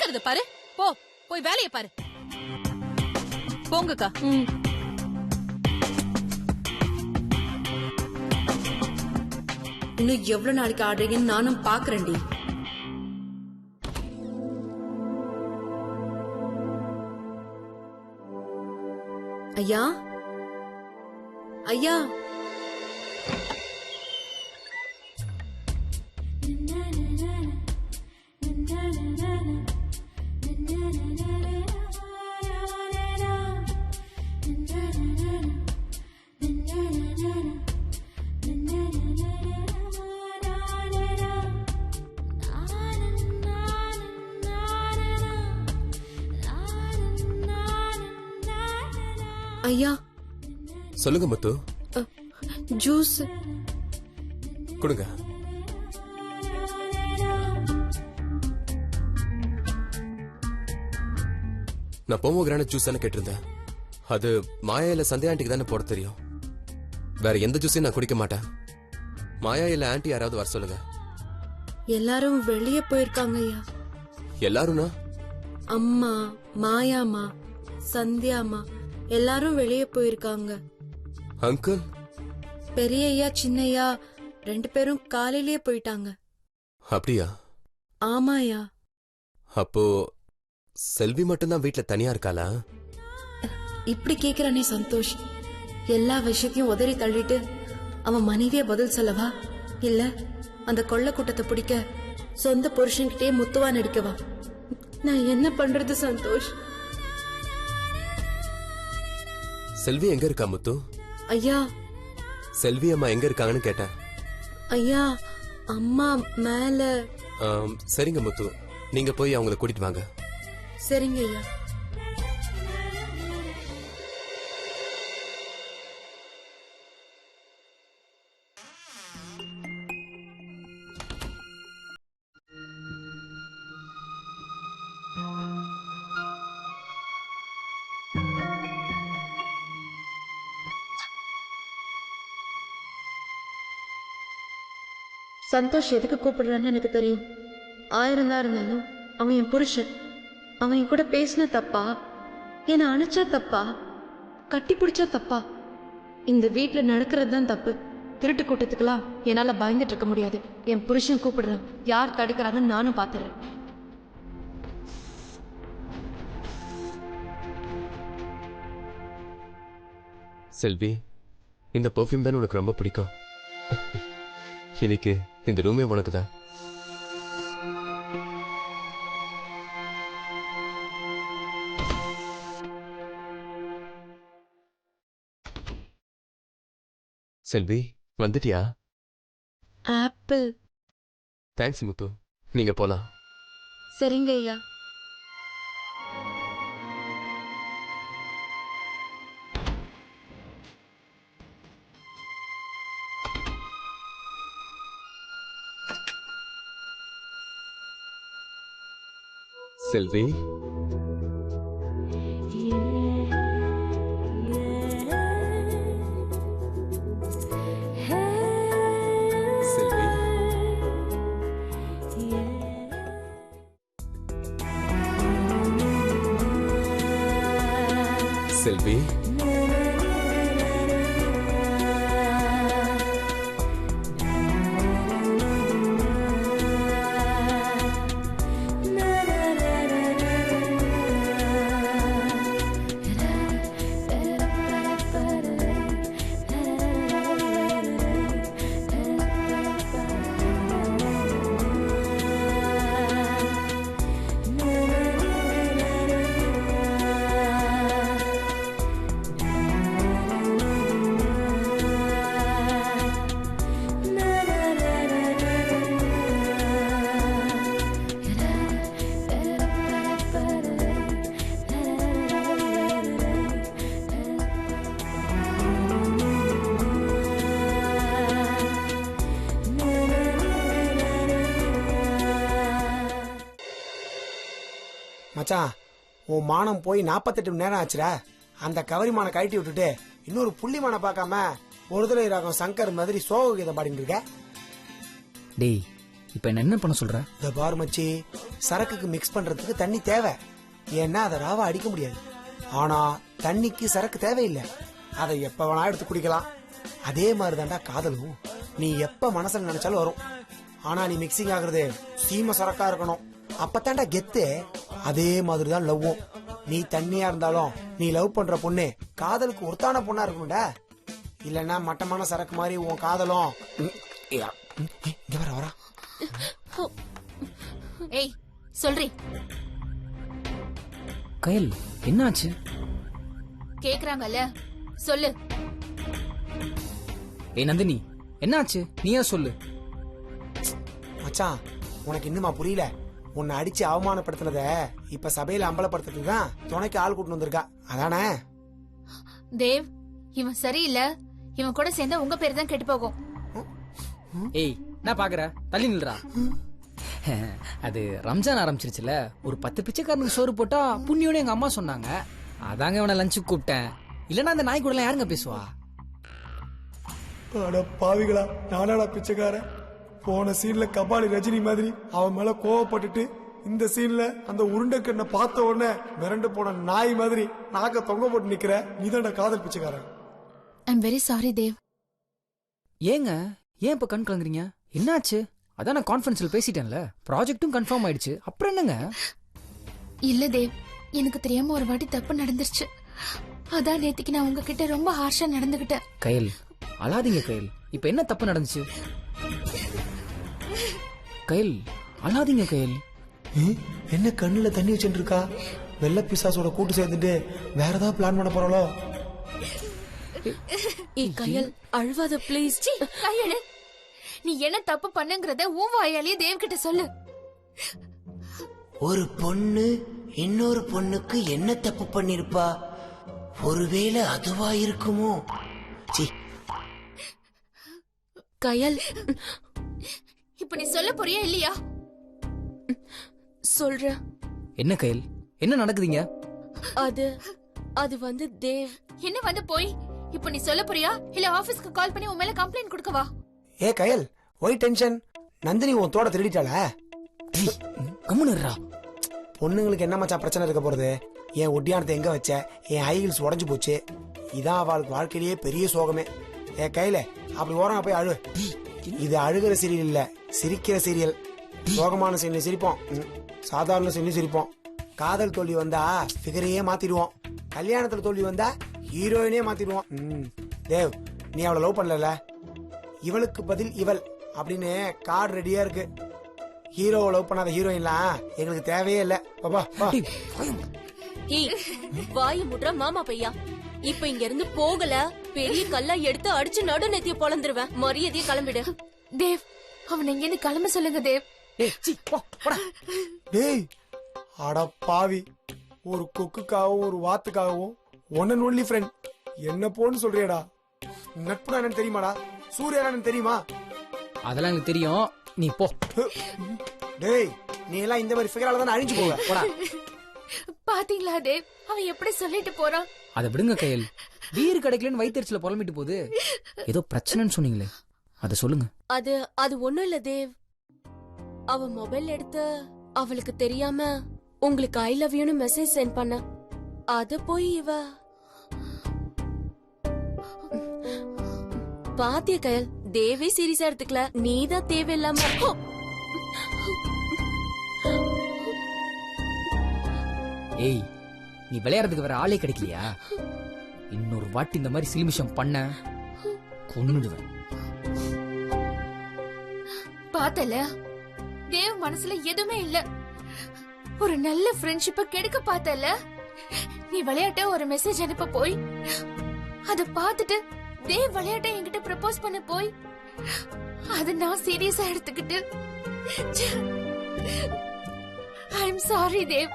வருது பாரு. போய் வேலையை பாரு. போங்கக்கா. இன்னும் எவ்வளவு நாளைக்கு ஆடுறீங்கன்னு நானும் பாக்குறேன்டி. ஐயா ஐயா, ஐயா. சொல்லுங்க முத்து. ஜூஸ் கொடுங்க. நான் போமோகிரானட் ஜூஸ் தானே கேட்டிருந்தேன். அது மாயா இல்ல சந்தியா ஆண்டிக்கு தானே போட தெரியும். வேற எந்த ஜூஸையும் நான் குடிக்க மாட்டேன். மாயா இல்ல ஆண்டி யாராவது வர சொல்லுங்க. எல்லாரும் வெளியே போயிருக்காங்க ஐயா. எல்லாரும்னா? அம்மா, மாயாமா, சந்தியாமா எல்லாரும் வெளியே போயிருக்காங்க. அங்கிள்? பெரியய்யா சின்னையா 2 பேரும் காலையிலேயே போயிட்டாங்க. அப்படியா? ஆமாயா. அப்போ செல்வி மட்டும்தான் வீட்டுல தனியா இருக்காளா? இப்படி கேக்குறானே சந்தோஷ், எல்லா விஷயத்தையும் உதறி தள்ளிட்டு அவன் மனைவிய பதில் சொல்லவா, இல்ல அந்த கொள்ள கூட்டத்தை பிடிக்க சொந்த புருஷன்கிட்டே முத்துவா நடிக்கவா? நான் என்ன பண்றது சந்தோஷ்? செல்வி எங்க இருக்கா முத்து? ஐயா, செல்வி அம்மா எங்க இருக்காங்கன்னு கேட்டேன். ஐயா அம்மா மேல. சரிங்க முத்து, நீங்க போய் அவங்களை கூட்டிட்டு வாங்க. சரிங்க ஐயா. சந்தோஷ் எதுக்கு கூப்பிடுறான்னு எனக்கு தெரியும். 1000 தான் இருந்தாலும் அவன் என் புருஷன். அவன் என் கூட பேசின தப்பா, என்னை அணைச்சா தப்பா, கட்டி பிடிச்சா தப்பா? இந்த வீட்டுல நடக்கிறது தான் தப்பு. திருட்டு கூட்டத்துக்கெல்லாம் என்னால பயந்துட்டு இருக்க முடியாது. என் புருஷன் கூப்பிடுறான், யார் தடுக்கிறாங்கன்னு நானும் பாத்துறேன். செல்வி, இந்த பெர்ஃப்யூம் தான் உனக்கு ரொம்ப பிடிக்கும். இன்னைக்கு இந்த ரூமே உனக்கு தான். செல்வி, வந்துட்டியா? ஆப்பிள். தேங்க்ஸ் முத்து, நீங்க போலாம். சரிங்க ஐயா. செல்வி, செல்வி, செல்வி, மச்சான், உன் மானம் போய் 48 மணி நேரம் ஆச்சுரா. அந்த கவரி மானை கழட்டி விட்டுட்டு இன்னொரு புள்ளி மானை பார்க்காம ஒருதலை ராகம் சங்கர் மாதிரி சோக கீதம் பாடிட்டு இருக்க. டேய், இப்ப என்ன பண்ண சொல்ற? இந்த பார் மச்சி, சரக்குக்கு மிக்ஸ் பண்றதுக்கு தண்ணி தேவை. ஏன்னா அதை ராவா அடிக்க முடியாது. ஆனா தண்ணிக்கு சரக்கு தேவையில்லை. அதை எப்ப வேணா எடுத்து குடிக்கலாம். அதே மாதிரிதான்டா காதலும். நீ எப்ப மனசுல நினைச்சாலும் வரும். ஆனா நீ மிக்சிங் ஆகுறது சீம சரக்கா இருக்கணும். அப்பத்தாண்டா கெத்து. அதே மாதிரிதான் லவ்வும். நீ தண்ணியா இருந்தாலும் நீ லவ் பண்ற பொண்ணு காதலுக்கு ஒருத்தான பொண்ணா இருக்கணும்டா. இல்லன்னா மட்டமான சரக்கு மாதிரி உன் காதலும். இங்க வரா ஏய் சொல்றி. கயல் என்னாச்சு? கேக்குறாங்கல்ல, சொல்லு. ஏய் நந்தினி, என்னாச்சு? நீயா சொல்லு. மச்சான், உனக்கு இன்னுமா புரியல? உன்னை அடிச்சு அவமானப்படுத்தினத இப்ப சபையில அம்பலப்படுத்துறதுக்கு தான் துணைக்கு ஆள் கூட்டு வந்திருக்கா, அதானே? தேவ், இவன் சரியில்லை. இவன் கூட சேர்ந்தா உங்க பேர் தான் கெட்டு போகும். ஏய், நான் பாக்குற, தள்ளி நில்றா. அது ரம்ஜான் ஆரம்பிச்சிருச்சுல, ஒரு 10 பிச்சைக்காரனுக்கு சோறு போட்டா புண்ணியோட எங்க அம்மா சொன்னாங்க. அதாங்க இவனை லஞ்சுக்கு கூப்பிட்டேன். இல்லன்னா அந்த நாய் கூட எல்லாம் யாருங்க பேசுவா? அட பாவிகளா, நானாடா பிச்சைக்காரன்? போன சீன்ல கபாலி ரஜினி மாதிரி அவன் மேல கோவப்பட்டுட்டு, இந்த சீன்ல அந்த உருண்டைக்கண்ணை பார்த்த உடனே மிரண்டு போன நாய் மாதிரி நாக்க தொங்க போட்டு நிக்கிற நீதான்டா காதல் பிச்சைக்காரன். I'm very sorry Dev. ஏங்க ஏன் இப்ப கண் கலங்குறீங்க? என்னாச்சு? அதான் நான் கான்ஃபரன்ஸ்ல பேசிட்டேன்ல, ப்ராஜெக்ட்டும் கன்ஃபார்ம் ஆயிடுச்சு. அப்புறம் என்னங்க? இல்ல தேவ், எனக்கு தெரியாம ஒரு வாட்டி தப்பு நடந்துருச்சு. அதான் நேத்திக்கு நான் உங்ககிட்ட ரொம்ப ஹார்ஷா நடந்துகிட்டேன். கயல், அழாதீங்க கயல். இப்ப என்ன தப்பு நடந்துச்சு? கயல், அழாதீங்க கயல். என்ன கண்ணுல தண்ணி வச்சுட்டு இருக்கா? வெள்ள பிசாசோட கூட்டு சேர்ந்துட்டு வேற ஏதாவது பிளான் பண்ண போறாளோ? கயல், அழுவாத ப்ளீஸ். கையெழு. நீ என்ன தப்பு பண்ணுங்கறத உன் வாயாலேயே தேவ் கிட்ட சொல்லு. ஒரு பொண்ணு இன்னொரு பொண்ணுக்கு என்ன தப்பு பண்ணிருப்பா? ஒருவேளை அதுவா இருக்குமோ? கயல், இப்ப நீ சொல்ல போறியா இல்லையா? சொல்ற. என்ன கயல், என்ன நடக்குதுங்க? அது வந்து தேவ். என்ன வந்து போய் இப்ப நீ சொல்ல போறியா இல்ல ஆபீஸ்க்கு கால் பண்ணி உன் மேல கம்ப்ளைண்ட் கொடுக்கவா? ஏ கயல், ஒய் டென்ஷன்? நந்தினி உன் தோட திருடிட்டாள? கம்முனுறா. பொண்ணுங்களுக்கு என்ன மச்சான் பிரச்சனை இருக்க போறது? என் ஒட்டியானத்தை எங்க வச்ச? என் ஹை ஹீல்ஸ் உடஞ்சு போச்சு. இதான் அவளுக்கு வாழ்க்கையிலேயே பெரிய சோகமே. ஏ கையில அப்படி ஓரமா போய் அழு. இது அழுகிற சீரியல் இல்ல, சிரிக்கிற சீரியல். சோகமான சீன்ல சிரிப்போம், சாதாரண சீன்ல சிரிப்போம். காதல் தோல்வி வந்தா ஃபிகரையே மாத்திடுவோம். கல்யாணத்துல தோல்வி வந்தா ஹீரோயினே மாத்திடுவோம். தேவ், நீ அவளை லவ் பண்ணல, இவளுக்கு பதில் இவள் அப்படின்னு கார்டு ரெடியா இருக்கு. ஹீரோவை லவ் பண்ணாத ஹீரோயின்லாம் எங்களுக்கு தேவையே இல்ல. பாப்பா வாயு முட்ற மாமா பையா. இப்ப இங்க இருந்து போகல, பெரிய கல்லா எடுத்து அடிச்சு நடு நெத்திய பொளந்துருவேன். மரியாதைய கிளம்பிடு. தேவ், அவன் இங்க இருந்து கிளம்ப சொல்லுங்க தேவ். டேய், அட பாவி, ஒரு கொக்குக்காகவும் ஒரு வாத்துக்காகவும் ஒன் அண்ட் ஒன்லி ஃப்ரெண்ட் என்ன போன்னு சொல்றியடா? நட்புனா என்னன்னு தெரியுமாடா? சூர்யா தெரியுமா? அதெல்லாம் எனக்கு தெரியும், நீ போ. டேய், நீ எல்லாம் இந்த மாதிரி ஃபிகரால தான் அழிஞ்சு போவ. போடா. பாத்தீங்களா தேவ், அவன் எப்படி சொல்லிட்டு போறான்? அதை விடுங்க கயல். வீடு கிடைக்கலன்னு வயிற்றுல புலம்பிட்டு போகுது. ஏதோ பிரச்சனைன்னு சொன்னீங்களே, அதை சொல்லுங்க. அது ஒண்ணும் இல்ல தேவ். அவ மொபைல் எடுத்து அவளுக்கு தெரியாம உங்களுக்கு ஐ லவ் யூன்னு மெசேஜ் சென்ட் பண்ண. அத போய் இவ பாத்திய கயல். தேவே சீரியஸா எடுத்துக்கல, நீதான் தேவையில்லாம. ஏய், நீ விளையாடுறதுக்கு வேற ஆளே கிடைக்கலையா? இன்னொரு வாட்டி இந்த மாதிரி சிலிமிஷம் பண்ண கொன்னுடுவேன். பார்த்தல, தேவ் மனசுல எதுவுமே இல்ல. ஒரு நல்ல ஃப்ரெண்ட்ஷிப்ப கெடுக்க பார்த்தல. நீ விளையாட்ட ஒரு மெசேஜ் அனுப்ப போய் அத பார்த்துட்டு தேவ் விளையாட்ட என்கிட்ட ப்ரப்போஸ் பண்ண போய் அத நான் சீரியஸா எடுத்துக்கிட்டு. I am sorry Dev.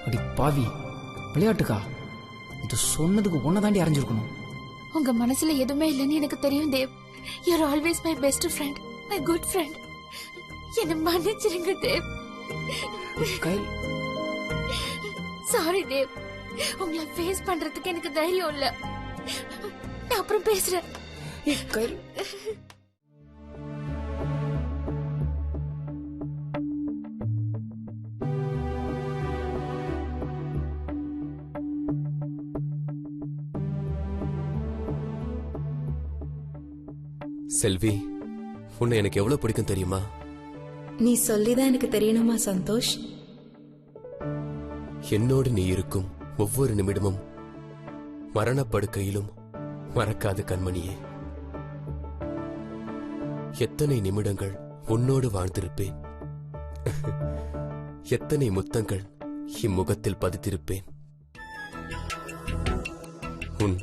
அடி பாவி, விளையாட்டுக்கா? இது சொன்னதுக்கு ஒன்னதாண்டி அரைஞ்சிருக்கணும். உங்க மனசுல எதுவுமே இல்லைன்னு எனக்கு தெரியும் Dev. You are always my best friend, my good friend. என்ன மன்னிச்சிருங்க தேவ். கயல், சாரி தேவ். உங்களை ஃபேஸ் பண்றதுக்கு எனக்கு தைரியம் இல்ல. நான் அப்புறம் பேசுறேன். கயல். செல்வி, உன்னை எனக்கு எவ்வளவு பிடிக்கும் தெரியுமா? நீ சொல்லிதான் எனக்கு தெரியணுமா சந்தோஷ்? என்னோடு நீ இருக்கும் ஒவ்வொரு நிமிடமும் மரணப்படுக்கையிலும் மறக்காத கண்மணியே. எத்தனை நிமிடங்கள் உன்னோடு வாழ்ந்திருப்பேன். எத்தனை முத்தங்கள் இம்முகத்தில் பதித்திருப்பேன். உன்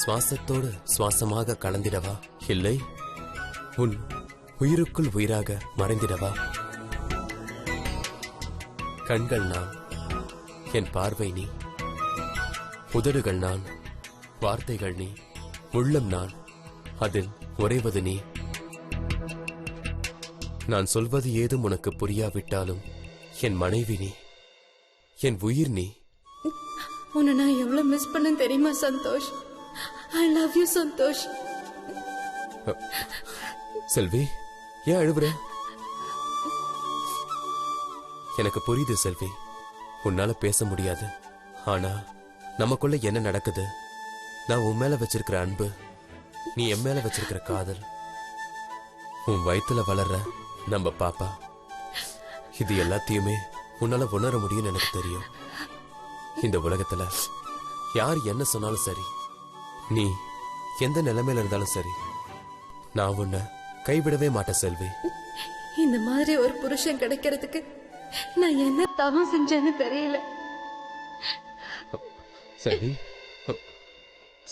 சுவாசத்தோடு சுவாசமாக கலந்திடவா, இல்லை உன் உயிருக்குள் உயிராக மறைந்திடவா? கண்கள் நான், என் பார்வை நீ, உதடுகள் நான், வார்த்தைகள் நீ, உள்ளம் நான், அதில் உறைவது நீ. நான் சொல்வது ஏதும் உனக்கு புரியாவிட்டாலும் என் மனைவி நீ, என் உயிர் நீ. உன்னை நான் எவ்வளவு மிஸ் பண்ண தெரியுமா Santosh? I love you Santosh. Selvi, ஏன் அழுவுற? எனக்கு புரியுது செல்வி, உன்னால பேச முடியாது. ஆனா நமக்குள்ள என்ன நடக்குது? நான் உன் மேல வச்சிருக்கிற அன்பு, நீ என் மேல வச்சிருக்கிற காதல், உன் வயித்துல வளர்ற நம்ம பாப்பா, இது எல்லாத்தையுமே உன்னால உணர முடியும்னு எனக்கு தெரியும். இந்த உலகத்துல யார் என்ன சொன்னாலும் சரி, நீ எந்த நிலைமையில இருந்தாலும் சரி, நான் உன்னை கைவிடவே மாட்டேன் செல்வி. இந்த மாதிரி ஒரு புருஷன் கிடைக்கிறதுக்கு நான் என்ன தவம் செஞ்சேன்னு தெரியல. செல்வி,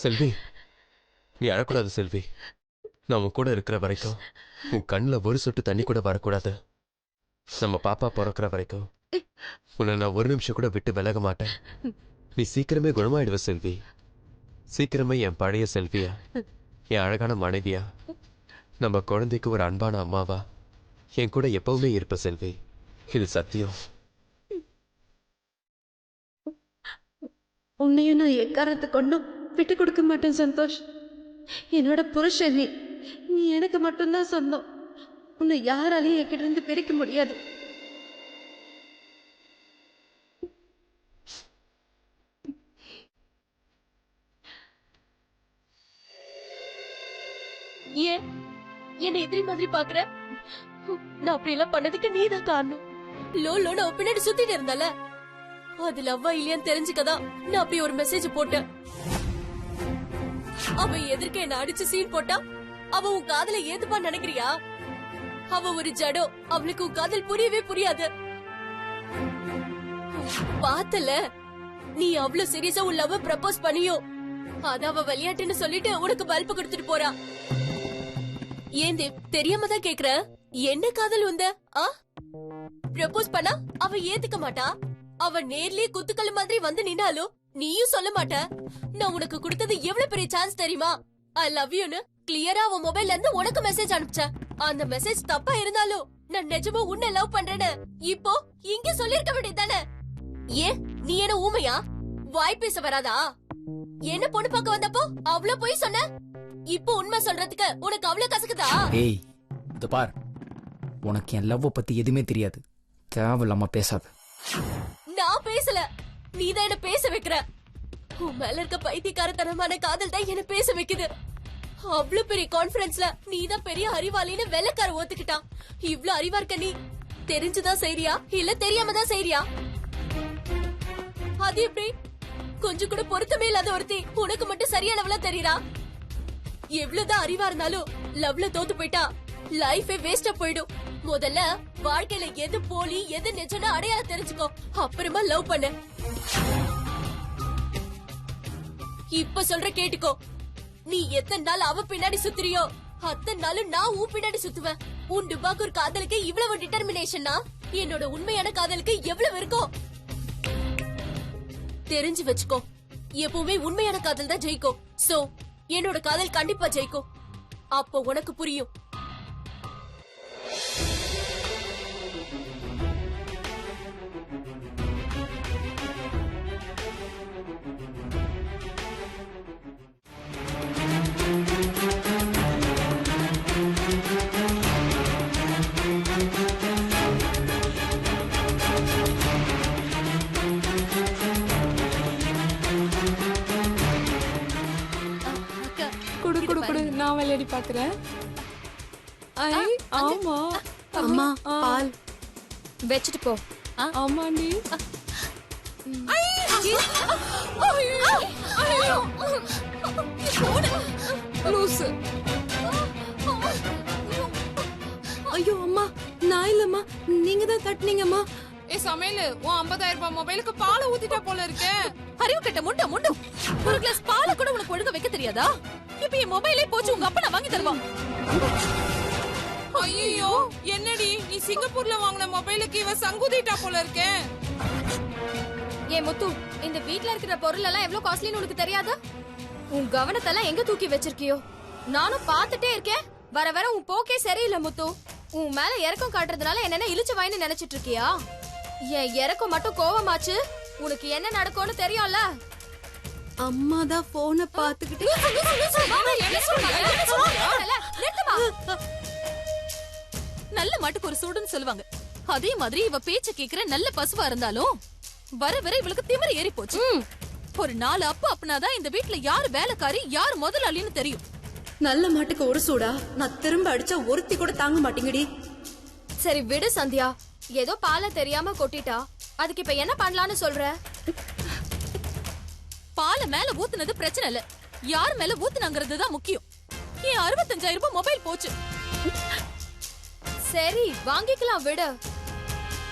செல்வி, நீ அழக்கூடாது செல்வி. நான் உன் கூட இருக்கிற வரைக்கும் உன் கண்ணில் ஒரு சொட்டு தண்ணி கூட வரக்கூடாது. நம்ம பாப்பா பிறக்கிற வரைக்கும் உன்னை நான் ஒரு நிமிஷம் கூட விட்டு விலக மாட்டேன். நீ சீக்கிரமே குணமாயிடுவ செல்வி. சீக்கிரமே என் பழைய செல்வியா, என் அழகான மனைவியா, நம்ம குழந்தைக்கு ஒரு அன்பான அம்மாவா என் கூட எப்பவுமே இருப்ப செல்வி. இது சத்தியம். உன்னையும் நான் எக்காரத்தை கொண்டும் விட்டு கொடுக்க மாட்டேன் சந்தோஷ். என்னோட புருஷன் நீ, நீ எனக்கு மட்டும்தான் சொந்தம். உன்னை யாராலையும் என்கிட்ட இருந்து பிரிக்க முடியாது. ஏன் என்ன எதிரி மாதிரி பாக்குற? நான் அப்படி எல்லாம் பண்ணதுக்கு நீதான் காரணம். லோலோட பின்னாடி சுத்திட்டு இருந்தால, அது லவ்வா இல்லையான்னு தெரிஞ்சுக்கதான் நான் அப்படி ஒரு மெசேஜ் போட்டேன். அவ எதிர்க்க என்ன அடிச்சு சீன் போட்டா அவ உன் காதல ஏத்துப்பான்னு நினைக்கிறியா? அவ ஒரு ஜடோ, அவளுக்கு உன் காதல் புரியவே புரியாது. பாத்தல, நீ அவ்வளவு சீரியஸா உன் லவ் ப்ரப்போஸ் பண்ணியோ, அத அவ விளையாட்டுன்னு சொல்லிட்டு உனக்கு பல்பு கொடுத்துட்டு போறா. ஏன் தேவ், தெரியாம தான் கேக்குற, என்ன காதல் உந்த? ப்ரப்போஸ் பண்ணா அவ ஏத்துக்க மாட்டா. அவ நேர்லயே குத்துக்கல் மாதிரி வந்து நின்னாலும் நீயும் சொல்ல மாட்ட. நான் உனக்கு கொடுத்தது எவ்வளவு பெரிய சான்ஸ் தெரியுமா? ஐ லவ் யூன்னு கிளியரா அவன் மொபைல்ல இருந்து உனக்கு மெசேஜ் அனுப்பிச்சேன். அந்த மெசேஜ் தப்பா இருந்தாலும் நான் நிஜமா உன்னை லவ் பண்றேன்னு இப்போ இங்க சொல்லிருக்க வேண்டியதானே? ஏன் நீ என்ன ஊமையா? வாய் பேச வராதா? என்ன பொண்ணு பார்க்க வந்தப்போ அவ்வளவு போய் சொன்ன, இப்போ உண்மை சொல்றதுக்கு உனக்கு அவ்வளவு கசக்குதா? ஏய், இது பார், உனக்கு என் லவ் பத்தி எதுவுமே தெரியாது. தேவையில்லாம பேசாத. நான் பேசல, நீதான் என்ன பேச வைக்கிற. உன் மேல இருக்க பைத்தியக்காரத்தனமான காதல் தான் என்ன பேச வைக்குது. அவ்வளவு பெரிய கான்ஃபரன்ஸ்ல நீதான் பெரிய அறிவாளின்னு வெள்ளக்கார ஒத்துக்கிட்டான். இவ்ளோ அறிவா இருக்க நீ தெரிஞ்சுதான் செய்றியா இல்ல தெரியாம தான் செய்றியா? அது எப்படி? கொஞ்சம் கூட பொருத்தமே இல்லாத ஒருத்தி உனக்கு மட்டும் சரியானவளா தெரியறா? எவ்வளவுதான் அறிவா இருந்தாலும் லவ்ல தோத்து போயிட்டா லைஃபே வேஸ்டா போயிடும். முதல்ல வாழ்க்கையில எது போலி எது நிஜம்னு அடையாளம் தெரிஞ்சுக்கோ, அப்புறமா லவ் பண்ணு. இப்ப சொல்ற கேட்டுக்கோ, நீ எத்தனை நாள் அவ பின்னாடி சுத்துறியோ அத்தனை நாளும் நான் உன் பின்னாடி சுத்துவேன். உன் டுபாக்கூர் காதலுக்கு இவ்வளவு டிட்டர்மினேஷன்னா என்னோட உண்மையான காதலுக்கு எவ்வளவு இருக்கும் தெரிஞ்சு வச்சுக்கோ. எப்பவுமே உண்மையான காதல் தான் ஜெயிக்கும். சோ என்னோட காதல் கண்டிப்பா ஜெயிக்கும். அப்போ உனக்கு புரியும். குடு குடு குடு, நான் விளையாடி பாக்குறேன். ஆமா அம்மா பால் வச்சுட்டு போ. ஆமாண்டி. லூசு. ஐயோ அம்மா நான் இல்லம்மா, நீங்க தான் தட்டுனீங்கம்மா. ஏ சமையல், உன் 50,000 ரூபாய் மொபைலுக்கு பாலை ஊத்திட்டா போல இருக்கே. அறிவு கட்ட முண்டை முண்டு. ஒரு கிளாஸ் பாலை கூட உனக்கு ஒழுங்கா வைக்க தெரியாதா? இப்ப என் மொபைலே போச்சு, உங்க அப்பா நான் வாங்கி தருவான். ஐயோ என்னடி நீ சிங்கப்பூர்ல வாங்கின மொபைலுக்கு இவ சங்குதிட்டா போல இருக்கே. ஏ முத்து, இந்த வீட்ல இருக்கிற பொருள் எல்லாம் எவ்வளவு காஸ்ட்லின்னு உனக்கு தெரியாதா? உன் கவனத்தெல்லாம் எங்க தூக்கி வச்சிருக்கியோ? நானும் பாத்துட்டே இருக்கேன். வர வர உன் போக்கே சரியில்லை முத்து. உன் மேல இறக்கம் காட்டுறதுனால என்னென்ன இழுச்சு வாயின்னு நினைச்சிட்டு இருக்கியா? என் இறக்கம் மட்டும் கோவமாச்சு, உனக்கு என்ன நடக்கும்னு தெரியும்ல. அம்மா தான் போனை பாத்துக்கிட்டு நல்ல மாட்டுக்கு ஒரு சூடுன்னு சொல்லுவாங்க. அதே மாதிரி இவ பேச்ச கேக்குற நல்ல பசுவா இருந்தாலும் வர வர இவளுக்கு திமிரு ஏறி போச்சு. ஒரு 4 அப்பா அப்பனாதான் இந்த வீட்டுல யாரு வேலைக்காரி யாரு முதலாளின்னு தெரியும். நல்ல மாட்டுக்கு ஒரு சூடா, நான் திரும்ப அடிச்சா ஒருத்தி கூட தாங்க மாட்டேங்கடி. சரி விடு சந்தியா, ஏதோ பாலை தெரியாம கொட்டிட்டா, அதுக்கு இப்ப என்ன பண்ணலாம்னு சொல்ற? பாலை மேல ஊத்துனது பிரச்சனை இல்ல, யார் மேல ஊத்துனாங்கிறது தான் முக்கியம். ஏன் 65,000 ரூபாய் மொபைல் போச்சு. சரி வாங்கிக்கலாம் விடு.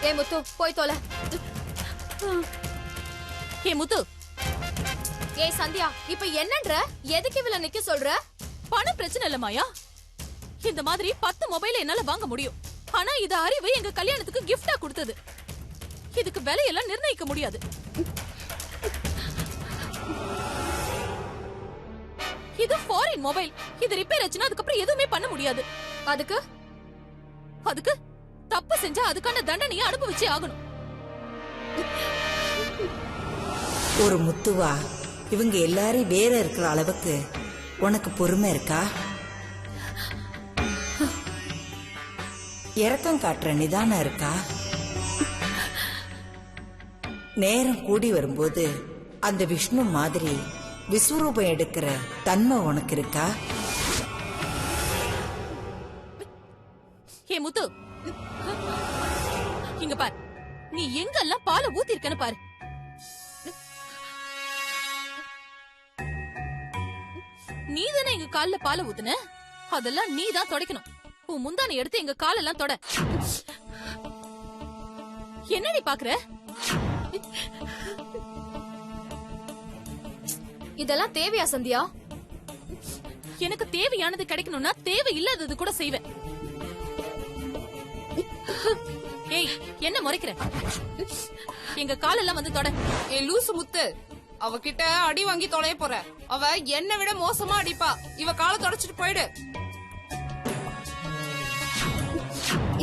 ஏ முத்து போய் தொலை. ஏ முத்து, ஏ சந்தியா, இப்ப என்னன்ற? எதுக்கு இவள நிக்க சொல்ற? பணம் பிரச்சனை இல்ல மாயா. இந்த மாதிரி 10 மொபைல் என்னால வாங்க முடியும். ஆனா இது அறிவு எங்க கல்யாணத்துக்கு கிஃப்டா கொடுத்தது. இதுக்கு விலையெல்லாம் நிர்ணயிக்க முடியாது. இது ஃபாரின் மொபைல். இது ரிப்பேர் ஆச்சுன்னா அதுக்கப்புறம் எதுவுமே பண்ண முடியாது. அதுக்கு அதுக்கு தப்பு செஞ்சா அதுக்கான தண்டனையை அனுபவிச்சே ஆகணும். ஒரு முத்துவா, இவங்க எல்லாரும் வேற இருக்கிற அளவுக்கு உனக்கு பொறுமை இருக்கா? இரக்கம் காட்டுற நிதானம் இருக்கா? நேரம் கூடி வரும்போது அந்த விஷ்ணு மாதிரி விஸ்வரூபம் எடுக்கிற தன்மை உனக்கு இருக்கா? ஹே முத்து, இங்க பாரு, நீ எங்கெல்லாம் பாலை ஊத்தி இருக்கன்னு பாரு. நீ தானே எங்க கால்ல பாலை ஊத்துன, அதெல்லாம் நீ தான் துடைக்கணும். உன் முந்தானை எடுத்து எங்க காலெல்லாம் தொட. என்னடி பாக்குற? இதெல்லாம் தேவையா சந்தியா? எனக்கு தேவையானது கிடைக்கணும்னா தேவை இல்லாதது கூட செய்வேன். ஏய், என்ன முறைக்கிற? எங்க காலெல்லாம் வந்து தொட. ஏ லூசு முத்து, அவகிட்ட அடி வாங்கி தொலைய போற. அவ என்னை விட மோசமா அடிப்பா. இவ காலை தொடச்சிட்டு போயிடு.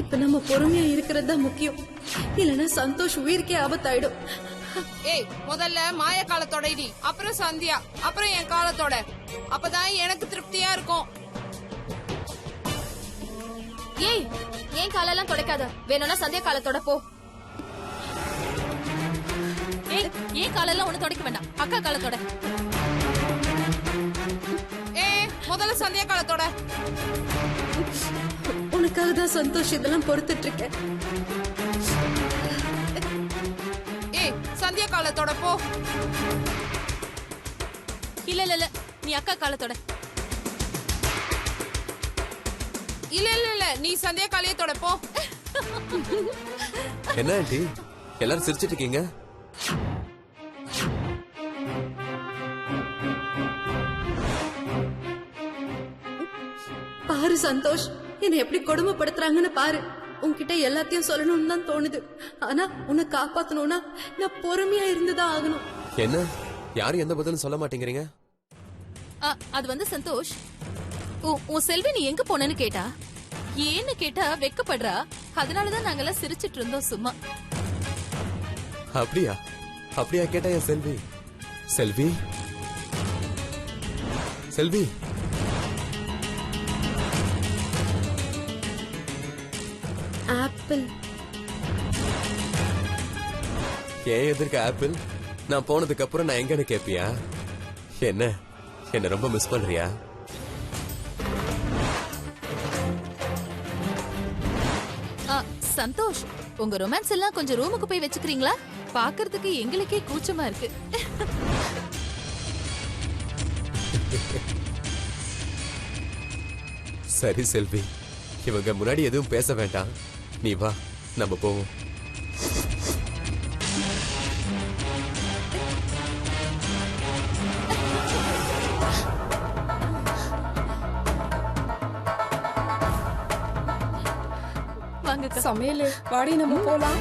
இப்ப நம்ம பொறுமையா இருக்கிறது தான் முக்கியம். இல்லனா சந்தோஷ் உயிருக்கே ஆபத்தாயிடும். ஏய், முதல்ல மாய காலத்தோட, அப்புறம் சந்தியா, அப்புறம் என் காலத்தோட. அப்பதான் எனக்கு திருப்தியா இருக்கும். ஏய், ஏன் காலெல்லாம் தொடைக்காத. வேணும்னா சந்தியா காலத்தோட போ. ஏய், ஏன் காலெல்லாம் ஒண்ணு துடைக்க வேண்டாம், அக்கா காலத்தோட. ஏய், முதல்ல சந்தியா காலத்தோட. உனக்காக தான் சந்தோஷ் இதெல்லாம் பொறுத்துட்டு இருக்கேன். ஏய், சந்தியா காலத்தோட போ. இல்ல இல்ல இல்ல, நீ அக்கா காலத்தோட. இல்ல இல்ல இல்ல, நீ சந்தியா காலையத்தோட போ. என்ன ஆண்டி எல்லாரும் சிரிச்சிட்டு இருக்கீங்க? பாரு சந்தோஷ், என்னை எப்படி கொடுமைப்படுத்துறாங்கன்னு பாரு. உன்கிட்ட எல்லாத்தையும் சொல்லணும்னு தான் தோணுது. ஆனா உன்னை காப்பாத்தணும்னா நான் பொறுமையா இருந்துதான் ஆகணும். என்ன யாரும் எந்த பதிலும் சொல்ல மாட்டேங்கிறீங்க? அது வந்து சந்தோஷ், உன் செல்வி நீ எங்க போனன்னு கேட்டா, ஏன்னு கேட்டா வெக்கப்படுறா. அதனாலதான் நாங்கெல்லாம் சிரிச்சிட்டு இருந்தோம் சும்மா. அப்படியா? அப்படியா கேட்டா என் செல்வி. செல்வி, செல்வி, ஆப்பிள். ஏன் எதிர்க்க ஆப்பிள்? நான் போனதுக்கு அப்புறம் நான் எங்கன்னு கேப்பியா? என்ன ரொம்ப மிஸ் பண்றியா? சந்தோஷ், உங்க ரொமான்ஸ் எல்லாம் கொஞ்சம் ரூமுக்கு போய் வச்சுக்கிறீங்களா? பாக்குறதுக்கு எங்களுக்கே கூச்சமா இருக்கு. சரி செல்வி, இவங்க முன்னாடி எதுவும் பேச வேண்டாம். நீ வா, நம்ம போவோம். வாங்க சமையல் வாடி நம்ம போலாம்.